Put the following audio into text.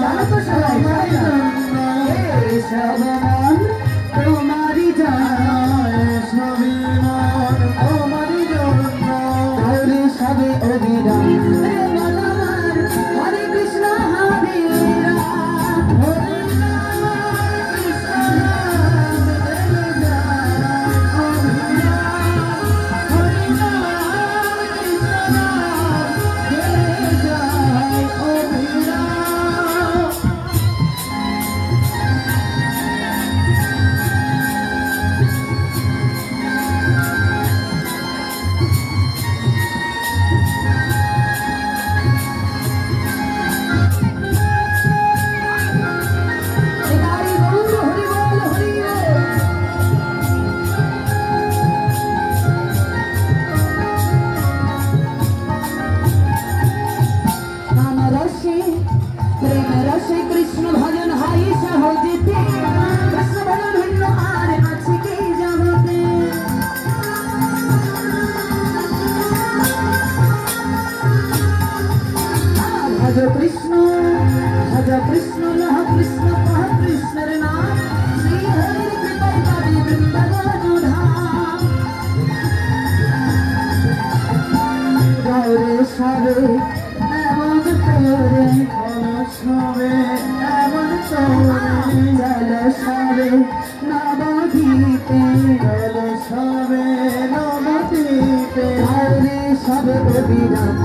জানো তো সবাই সব মন তোমারই যায়, সবে মন তোমারই জন্য, হরে সবে অভিরাম হরে কৃষ্ণ হরে রাম, হরে রাম কৃষ্ণ রাম হরে রাম, হরে রাম কৃষ্ণ রাম হরে যায় অভিরাম। প্রেম রসে কৃষ্ণ ভজন হয় সহজেতে, কৃষ্ণ ভজন ভিন্ন আর আছে কি জগতে। ভজ কৃষ্ণ লহ কৃষ্ণ কহ কৃষ্ণের নাম, শ্রী হরির কৃপায় পাবি বৃন্দাবন ধাম। গৌরে সবে এমন করে সবে এমন করে জল সবে নবদ্বীপে, জল সবে নবদ্বীপে, হরে সবে অভিরাম